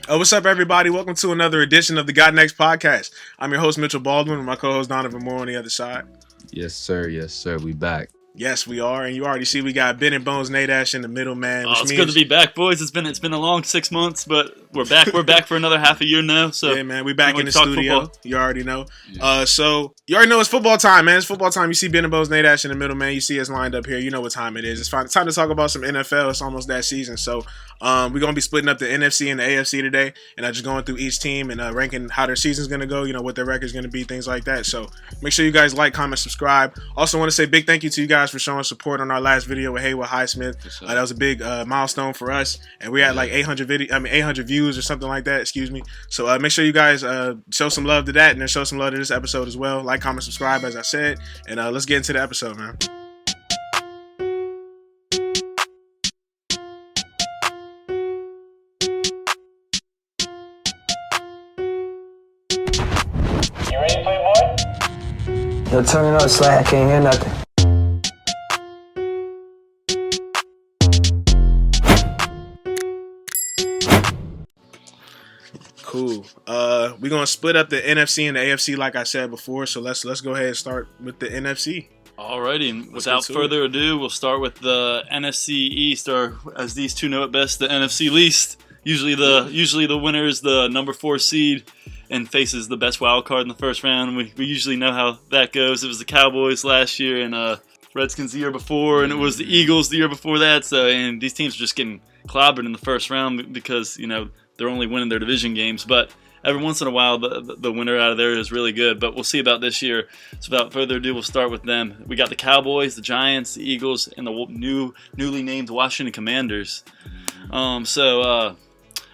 What's up, everybody? Welcome to another edition of the Got Next podcast. I'm your host, Mitchell Baldwin, with my co-host, Donovan Moore, on the other side. Yes, sir. Yes, sir. We back. Yes, we are, and you already see we got Ben and Bones Nadash in the middle, man. Oh, it's good to be back, boys. It's been a long 6 months, but we're back. We're back for another half a year now. So yeah, man, we back in the studio. Football. You already know. Yeah. So you already know it's football time, man. It's football time. You see Ben and Bones Nadash in the middle, man. You see us lined up here. You know what time it is. It's time to talk about some NFL. It's almost that season, so we're gonna be splitting up the NFC and the AFC today, and just going through each team and ranking how their season's gonna go. You know what their record's gonna be, things like that. So make sure you guys like, comment, subscribe. Also, want to say big thank you to you guys for showing support on our last video with Haywood Highsmith. That was a big milestone for us, and we had like 800 views or something like that. Excuse me. So make sure you guys show some love to that, and then show some love to this episode as well. Like, comment, subscribe, as I said, and let's get into the episode, man. You ready, Playboy? Yo, turn it up, Sly. I can't hear nothing. Cool. We're gonna split up the NFC and the AFC, like I said before. So let's go ahead and start with the NFC. Alrighty, and without further ado, we'll start with the NFC East, or as these two know it best, the NFC least. Usually the winner is the number 4 seed and faces the best wild card in the first round. We usually know how that goes. It was the Cowboys last year, and Redskins the year before, and it was the Eagles the year before that. So, and these teams are just getting clobbered in the first round because they're only winning their division games. But every once in a while, the winner out of there is really good. But we'll see about this year. So without further ado, we'll start with them. We got the Cowboys, the Giants, the Eagles, and the newly named Washington Commanders.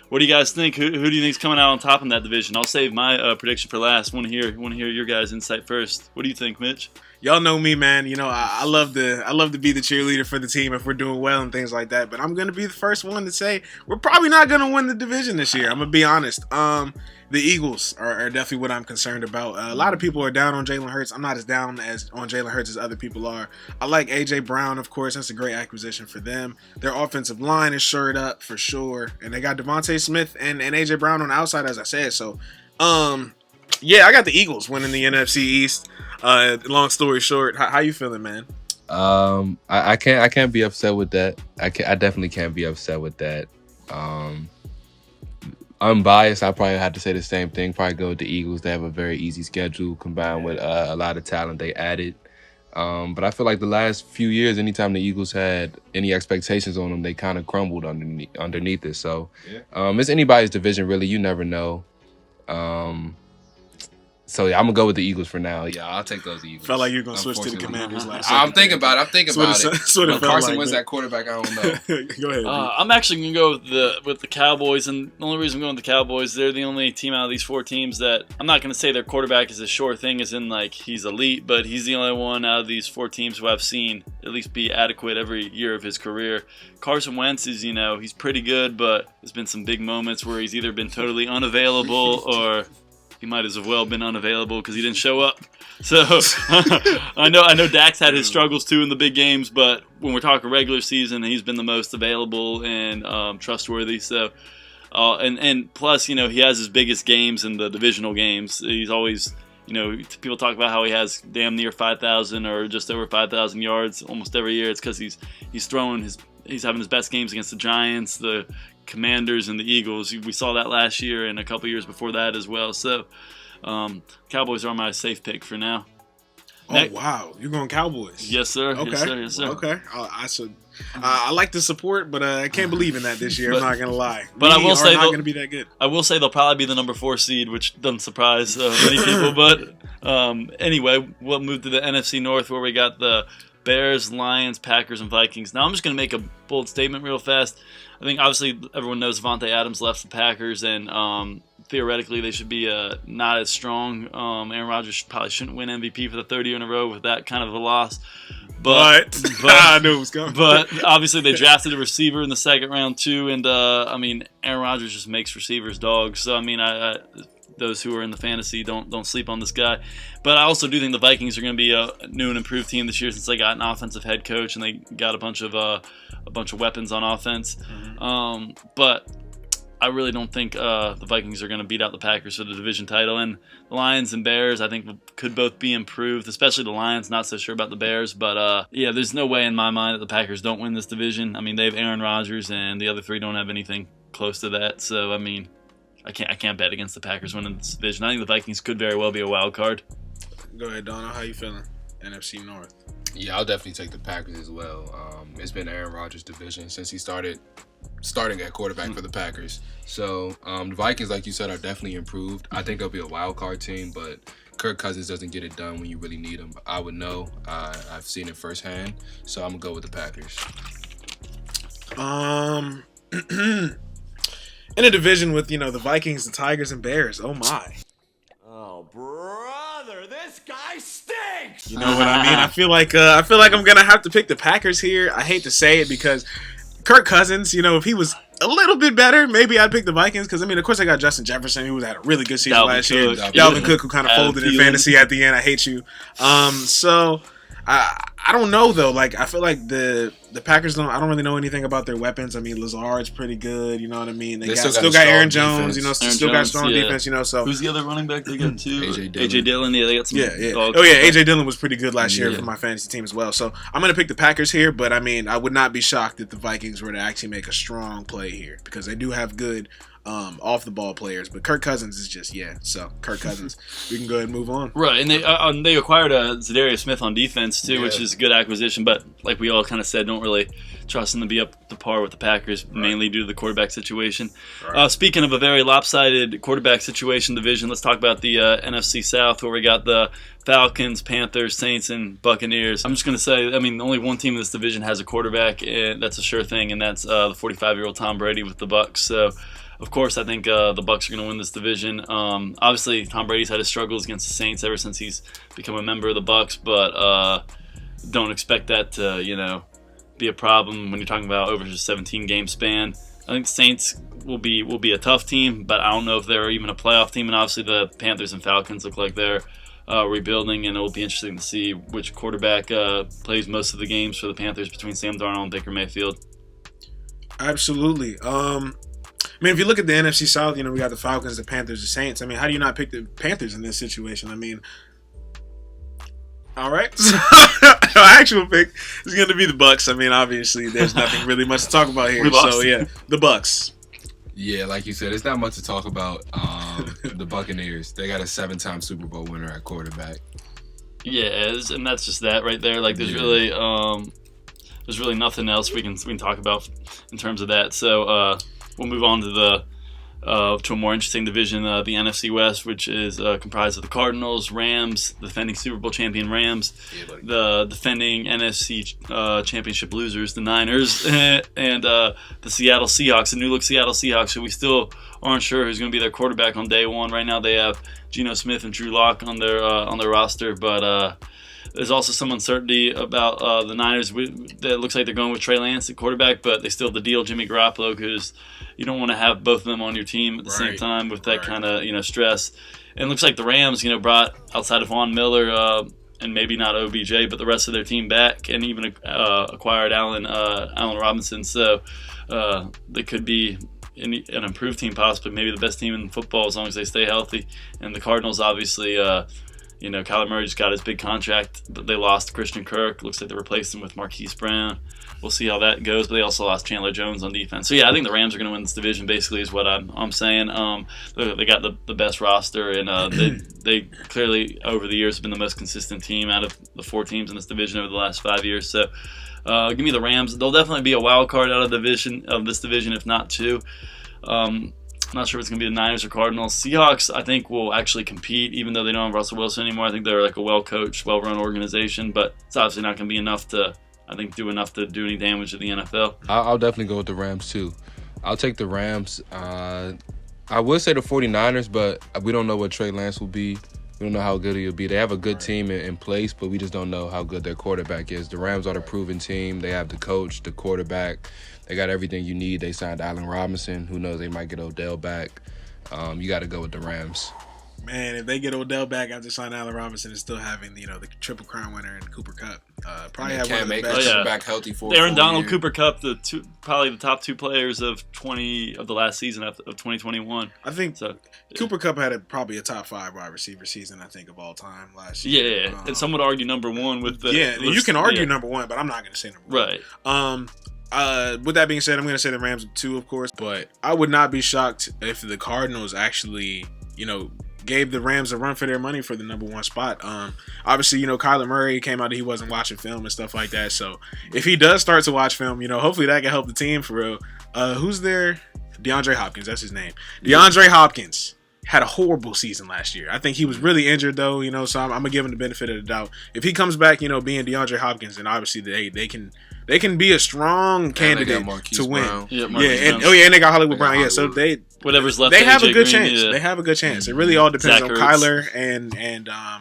What do you guys think? Who do you think is coming out on top in that division? I'll save my prediction for last. Want to hear your guys' insight first. What do you think, Mitch? Y'all know me, man. I love to be the cheerleader for the team if we're doing well and things like that. But I'm gonna be the first one to say we're probably not gonna win the division this year. I'm gonna be honest. The Eagles are definitely what I'm concerned about. A lot of people are down on Jalen Hurts. I'm not as down on Jalen Hurts as other people are. I like A.J. Brown, of course. That's a great acquisition for them. Their offensive line is shored up for sure, and they got Devontae Smith and A.J. Brown on the outside, as I said. So, yeah, I got the Eagles winning the NFC East. Long story short, how you feeling, man? I can't be upset with that. I definitely can't be upset with that. Unbiased, I probably have to say the same thing. Probably go with the Eagles. They have a very easy schedule combined with a lot of talent they added. But I feel like the last few years, anytime the Eagles had any expectations on them, they kind of crumbled underneath it. So it's anybody's division, really. You never know. So yeah, I'm gonna go with the Eagles for now. Yeah, I'll take those Eagles. Felt like you're gonna switch to the Commanders last. I'm thinking about it. When Carson wins like, that quarterback, I don't know. Go ahead. I'm actually gonna go with the Cowboys, and the only reason I'm going with the Cowboys, they're the only team out of these 4 teams that I'm not gonna say their quarterback is a sure thing, as in like he's elite, but he's the only one out of these 4 teams who I've seen at least be adequate every year of his career. Carson Wentz is, he's pretty good, but there's been some big moments where he's either been totally unavailable or he might as well been unavailable because he didn't show up. So I know Dak's had his struggles too in the big games, but when we're talking regular season, he's been the most available and trustworthy. So and plus, he has his biggest games in the divisional games. He's always, people talk about how he has damn near 5,000 or just over 5,000 yards almost every year. It's because he's having his best games against the Giants, the Commanders, and the Eagles. We saw that last year and a couple years before that as well. So Cowboys are my safe pick for now. Wow, you're going Cowboys? Yes, sir. Okay. Yes, sir. Okay. I like the support, but I can't believe in that this year. I'm not gonna lie. But I will say not gonna be that good. I will say they'll probably be the number 4 seed, which doesn't surprise many people. But anyway, we'll move to the NFC North, where we got the Bears, Lions, Packers, and Vikings. Now I'm just going to make a bold statement real fast. I think obviously everyone knows Devontae Adams left the Packers, and theoretically they should be not as strong. Aaron Rodgers probably shouldn't win MVP for the 3rd year in a row with that kind of a loss. But I knew it was coming. But obviously they drafted a receiver in the 2nd round too, and Aaron Rodgers just makes receivers dogs. So I those who are in the fantasy don't sleep on this guy. But I also do think the Vikings are going to be a new and improved team this year since they got an offensive head coach and they got a bunch of weapons on offense. But I really don't think the Vikings are going to beat out the Packers for the division title. And the Lions and Bears, I think, could both be improved, especially the Lions. Not so sure about the Bears. But, yeah, there's no way in my mind that the Packers don't win this division. I mean, they have Aaron Rodgers, and the other three don't have anything close to that. So, I mean, I can't bet against the Packers winning this division. I think the Vikings could very well be a wild card. Go ahead, Donald. How you feeling? NFC North. Yeah, I'll definitely take the Packers as well. It's been Aaron Rodgers' division since he starting at quarterback for the Packers. So the Vikings, like you said, are definitely improved. I think they'll be a wild card team, but Kirk Cousins doesn't get it done when you really need him. I would know. I've seen it firsthand, so I'm gonna go with the Packers. In a division with the Vikings, the Tigers, and Bears. Oh my. Oh, brother, this guy stinks! You know what I mean? I feel like I'm gonna have to pick the Packers here. I hate to say it because Kirk Cousins, if he was a little bit better, maybe I'd pick the Vikings. Because of course, I got Justin Jefferson, who had a really good season last year. Dalvin Cook, who kind of folded in fantasy at the end. I hate you. So I don't know though. Like I feel like the Packers don't. I don't really know anything about their weapons. I mean, Lazard's pretty good. You know what I mean? They still got Aaron Jones. Still got strong defense. So who's the other running back they got too? AJ Dillon. Yeah, they got some. Yeah. AJ Dillon was pretty good last year for my fantasy team as well. So I'm gonna pick the Packers here. But I mean, I would not be shocked if the Vikings were to actually make a strong play here because they do have good off the ball players, but Kirk Cousins is just so Kirk Cousins. We can go ahead and move on. Right, and they acquired Zadarius Smith on defense too, which is a good acquisition. But like we all kind of said, don't really trust him to be up to par with the Packers, mainly due to the quarterback situation. Right. Speaking of a very lopsided quarterback situation division, let's talk about the NFC South, where we got the Falcons, Panthers, Saints, and Buccaneers. I'm just going to say, only one team in this division has a quarterback, and that's a sure thing, and that's the 45-year-old Tom Brady with the Bucs. So, of course, I think the Bucs are going to win this division. Obviously, Tom Brady's had his struggles against the Saints ever since he's become a member of the Bucs, but don't expect that to, be a problem when you're talking about over just 17-game span. I think the Saints will be a tough team, but I don't know if they're even a playoff team. And obviously, the Panthers and Falcons look like they're rebuilding, and it will be interesting to see which quarterback plays most of the games for the Panthers between Sam Darnold and Baker Mayfield. Absolutely. If you look at the NFC South, we got the Falcons, the Panthers, the Saints. How do you not pick the Panthers in this situation? All right. Our actual pick is going to be the Bucs. Obviously, there's nothing really much to talk about here. So, yeah, the Bucs. Yeah, like you said, it's not much to talk about. The Buccaneers, they got a 7-time Super Bowl winner at quarterback. Yeah, and that's just that right there. Like, there's really nothing else we can talk about in terms of that. So, we'll move on to to a more interesting division, the NFC West, which is comprised of the Cardinals, Rams, the defending Super Bowl champion Rams, the defending NFC championship losers, the Niners, and the Seattle Seahawks, the new-look Seattle Seahawks, who we still aren't sure who's going to be their quarterback on day one. Right now they have Geno Smith and Drew Lock on their roster, but there's also some uncertainty about the Niners. It looks like they're going with Trey Lance at quarterback, but they still have the deal Jimmy Garoppolo, because you don't want to have both of them on your team at the same time with that kind of stress. And it looks like the Rams, brought outside of Von Miller and maybe not OBJ, but the rest of their team back, and even acquired Allen Robinson. So they could be an improved team, possibly maybe the best team in football as long as they stay healthy. And the Cardinals, obviously. Kyler Murray just got his big contract, but they lost Christian Kirk. Looks like they replaced him with Marquise Brown. We'll see how that goes, but they also lost Chandler Jones on defense. So, yeah, I think the Rams are going to win this division, basically, is what I'm saying. They got the best roster, and they clearly, over the years, have been the most consistent team out of the 4 teams in this division over the last 5 years. So, give me the Rams. They'll definitely be a wild card out of this division, if not 2. I'm not sure if it's going to be the Niners or Cardinals. Seahawks, I think, will actually compete, even though they don't have Russell Wilson anymore. I think they're like a well-coached, well-run organization, but it's obviously not going to be enough to, do any damage to the NFL. I'll definitely go with the Rams, too. I'll take the Rams. I would say the 49ers, but we don't know what Trey Lance will be. We don't know how good he'll be. They have a good team in place, but we just don't know how good their quarterback is. The Rams are the proven team. They have the coach, the quarterback. They got everything you need. They signed Allen Robinson. Who knows? They might get Odell back. You got to go with the Rams. Man, if they get Odell back after signing Allen Robinson and still having the Triple Crown winner and Cooper Kupp, probably have one of the best. Cam Akers back healthy for Aaron 4 Donald, years. Cooper Kupp, probably the top 2 players of the last season of 2021. I think So, Cooper Kupp had probably a top 5 wide receiver season, I think, of all time last year. yeah, and some would argue number 1 with the. You can argue number 1, but I'm not going to say number 1. Right. With that being said, I'm going to say the Rams 2, of course, but I would not be shocked if the Cardinals actually, gave the Rams a run for their money for the number 1 spot. Obviously, Kyler Murray came out that he wasn't watching film and stuff like that. So if he does start to watch film, hopefully that can help the team for real. Who's there? DeAndre Hopkins, that's his name. DeAndre Hopkins had a horrible season last year. I think he was really injured though, so I'm gonna give him the benefit of the doubt. If he comes back, being DeAndre Hopkins, then obviously they can be a strong candidate to win. Brown. Yeah, and they got Hollywood Brown. Yeah, so whatever's left. they to have AJ a good Green, chance. yeah. They have a good chance. It really all depends Zach on Ertz. Kyler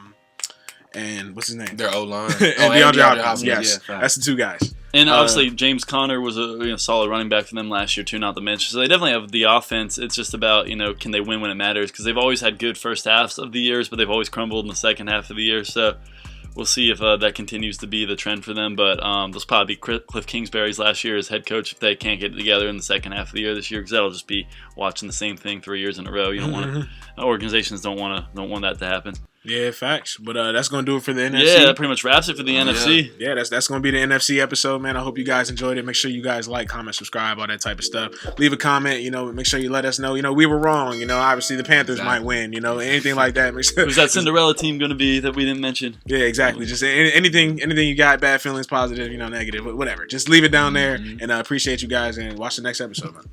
and what's his name? Their O-line. and DeAndre Hopkins. Yeah, Yes, facts. that's the 2 guys. And obviously, James Conner was a solid running back for them last year too, not to mention. So they definitely have the offense. It's just about can they win when it matters? Because they've always had good first halves of the years, but they've always crumbled in the second half of the year. So we'll see if that continues to be the trend for them. But those probably be Cliff Kingsbury's last year as head coach if they can't get it together in the second half of the year this year, because that'll just be watching the same thing 3 years in a row. You don't want organizations don't want that to happen. Yeah, facts. But that's gonna do it for the NFC. Yeah, that pretty much wraps it for the NFC. Yeah, that's gonna be the NFC episode, man. I hope you guys enjoyed it. Make sure you guys like, comment, subscribe, all that type of stuff. Leave a comment. Make sure you let us know. We were wrong. Obviously the Panthers might win. Anything like that. Who's that Cinderella team going to be that we didn't mention? Yeah, exactly. Just anything you got, bad feelings, positive, negative, whatever. Just leave it down there. And I appreciate you guys and watch the next episode, man.